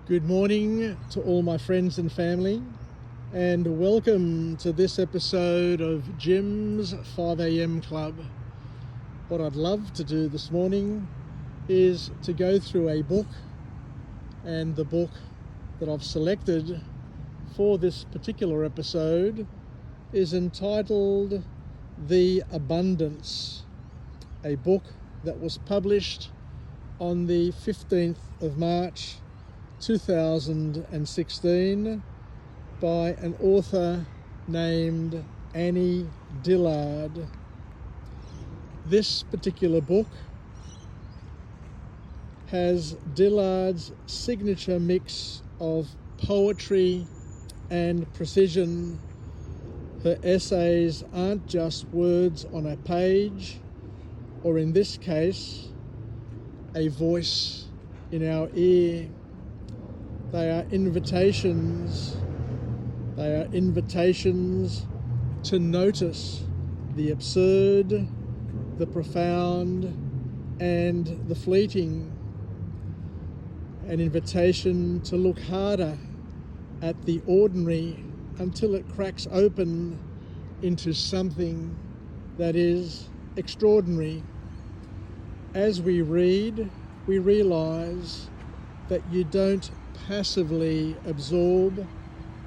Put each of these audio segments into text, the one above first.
Good morning to all my friends and family, and welcome to this episode of Jim's 5am Club. What I'd love to do this morning is to go through a book, and the book that I've selected for this particular episode is entitled The Abundance, a book that was published on the 15th of March 2016 by an author named Annie Dillard. This particular book has Dillard's signature mix of poetry and precision. Her essays aren't just words on a page, or in this case, a voice in our ear. They are invitations. They are invitations to notice the absurd, the profound, and the fleeting. An invitation to look harder at the ordinary until it cracks open into something that is extraordinary. As we read, we realize that you don't passively absorb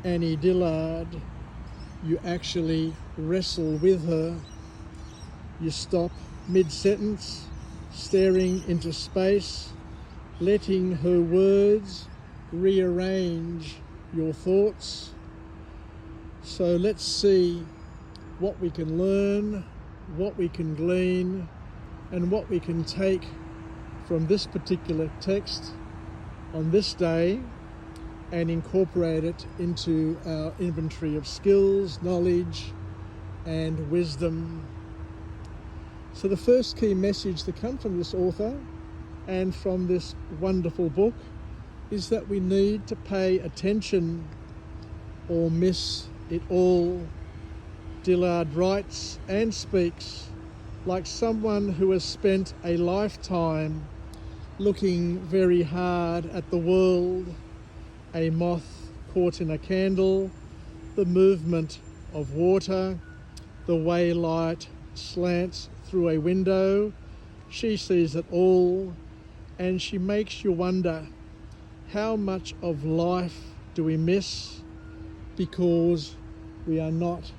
Annie Dillard. You actually wrestle with her. You stop mid-sentence, staring into space, letting her words rearrange your thoughts. So let's see what we can learn, what we can glean, and what we can take from this particular text on this day and incorporate it into our inventory of skills, knowledge, and wisdom. So the first key message that comes from this author and from this wonderful book is that we need to pay attention or miss it all. Dillard writes and speaks like someone who has spent a lifetime looking very hard at the world, a moth caught in a candle, the movement of water, the way light slants through a window. She sees it all, and she makes you wonder, how much of life do we miss because we are not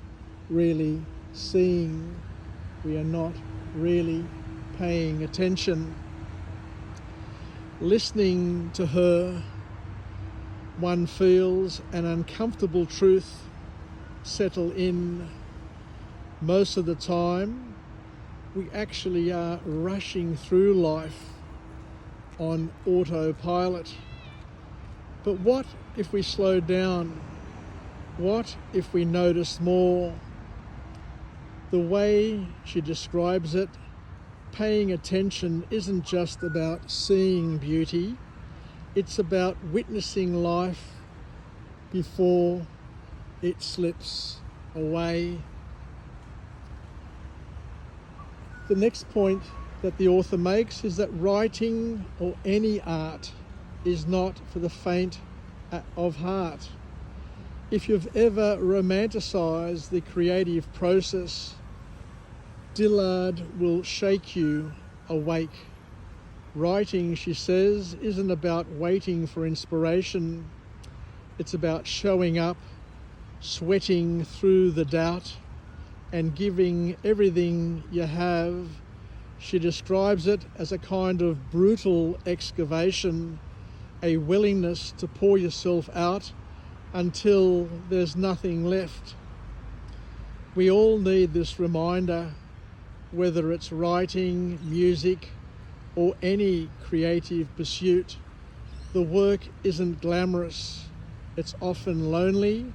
really seeing, we are not really paying attention. Listening to her, one feels an uncomfortable truth settle in. Most of the time, we actually are rushing through life on autopilot. But what if we slowed down? What if we noticed more? The way she describes it, paying attention isn't just about seeing beauty, it's about witnessing life before it slips away. The next point that the author makes is that writing or any art is not for the faint of heart. If you've ever romanticized the creative process, Dillard will shake you awake. Writing, she says, isn't about waiting for inspiration. It's about showing up, sweating through the doubt, and giving everything you have. She describes it as a kind of brutal excavation, a willingness to pour yourself out until there's nothing left. We all need this reminder, whether it's writing, music, or any creative pursuit. The work isn't glamorous, it's often lonely,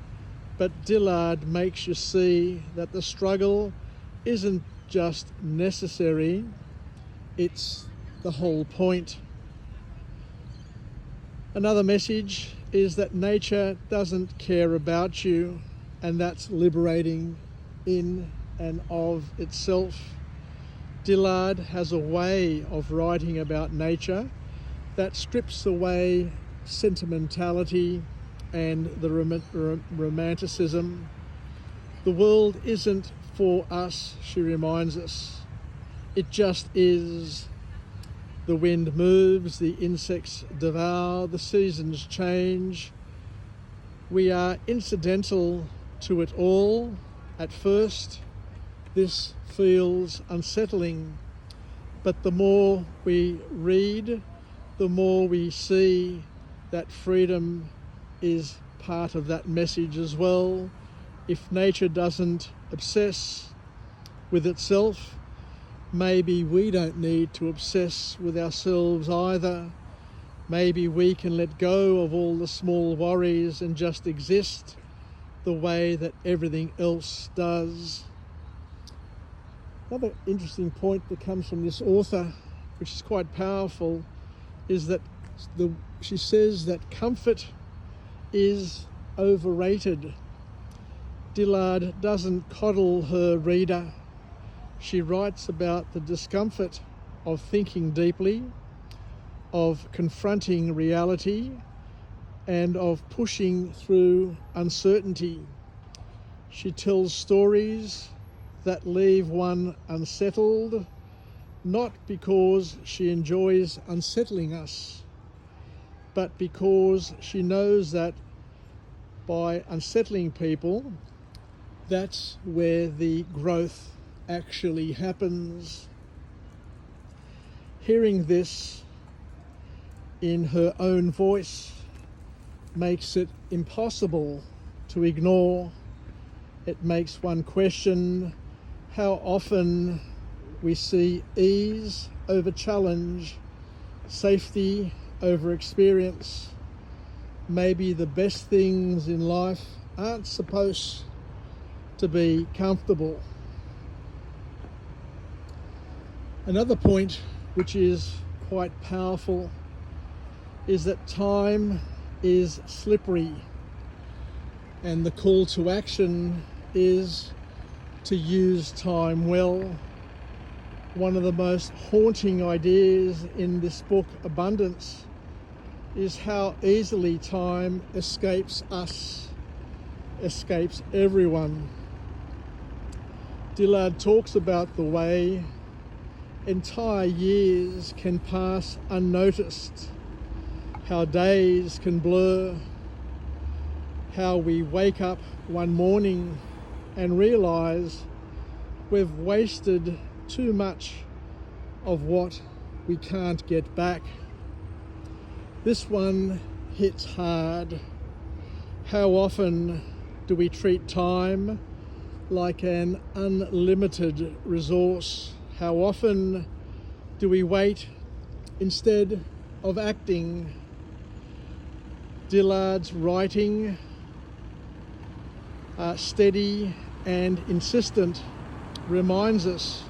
but Dillard makes you see that the struggle isn't just necessary, it's the whole point. Another message is that nature doesn't care about you, and that's liberating in and of itself. Dillard has a way of writing about nature that strips away sentimentality and the romanticism. The world isn't for us, she reminds us. It just is. The wind moves, the insects devour, the seasons change. We are incidental to it all. At first, this feels unsettling, but the more we read, the more we see that freedom is part of that message as well. If nature doesn't obsess with itself, maybe we don't need to obsess with ourselves either. Maybe we can let go of all the small worries and just exist the way that everything else does. Another interesting point that comes from this author, which is quite powerful, is that she says that comfort is overrated. Dillard doesn't coddle her reader. She writes about the discomfort of thinking deeply, of confronting reality, and of pushing through uncertainty. She tells stories that leave one unsettled, not because she enjoys unsettling us, but because she knows that by unsettling people, that's where the growth actually happens. Hearing this in her own voice makes it impossible to ignore. It makes one question how often we see ease over challenge, safety over experience. Maybe the best things in life aren't supposed to be comfortable. Another point which is quite powerful is that time is slippery, and the call to action is to use time well. One of the most haunting ideas in this book, Abundance, is how easily time escapes us, escapes everyone. Dillard talks about the way entire years can pass unnoticed, how days can blur, how we wake up one morning and realise we've wasted too much of what we can't get back. This one hits hard. How often do we treat time like an unlimited resource? How often do we wait instead of acting? Dillard's writing, steady and insistent, reminds us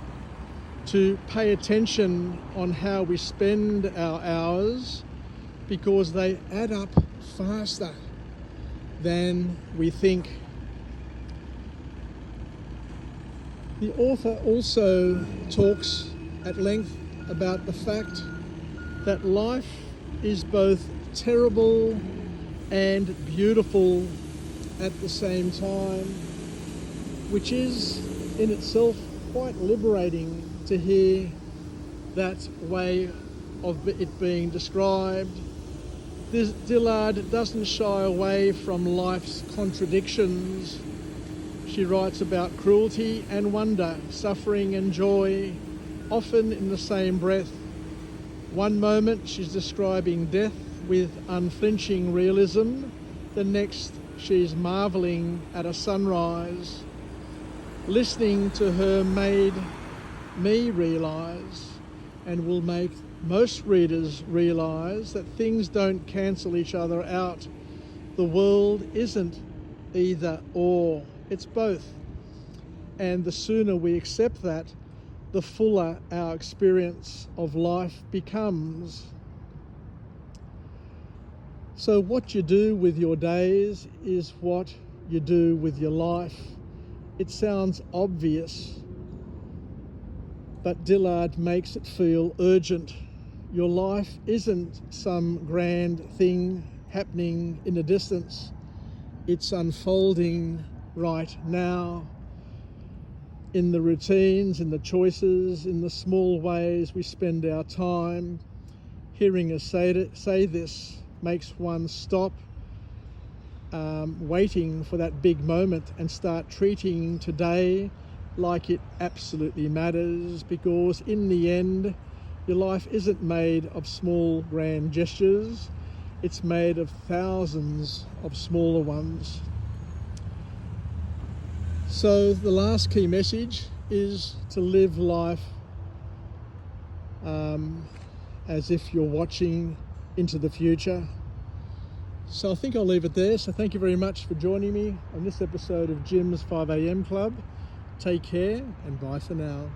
to pay attention on how we spend our hours, because they add up faster than we think. The author also talks at length about the fact that life is both terrible and beautiful at the same time, which is in itself quite liberating to hear that way of it being described. Dillard doesn't shy away from life's contradictions. She writes about cruelty and wonder, suffering and joy, often in the same breath. One moment she's describing death with unflinching realism, the next she's marvelling at a sunrise. Listening to her made me realise, and will make most readers realise, that things don't cancel each other out. The world isn't either or, it's both. And the sooner we accept that, the fuller our experience of life becomes. So what you do with your days is what you do with your life. It sounds obvious, but Dillard makes it feel urgent. Your life isn't some grand thing happening in the distance. It's unfolding right now, in the routines, in the choices, in the small ways we spend our time. Hearing us say this makes one stop waiting for that big moment and start treating today like it absolutely matters, because in the end, your life isn't made of small grand gestures. It's made of thousands of smaller ones. So the last key message is to live life as if you're watching into the future. So I think I'll leave it there. So thank you very much for joining me on this episode of Jim's 5am Club. Take care and bye for now.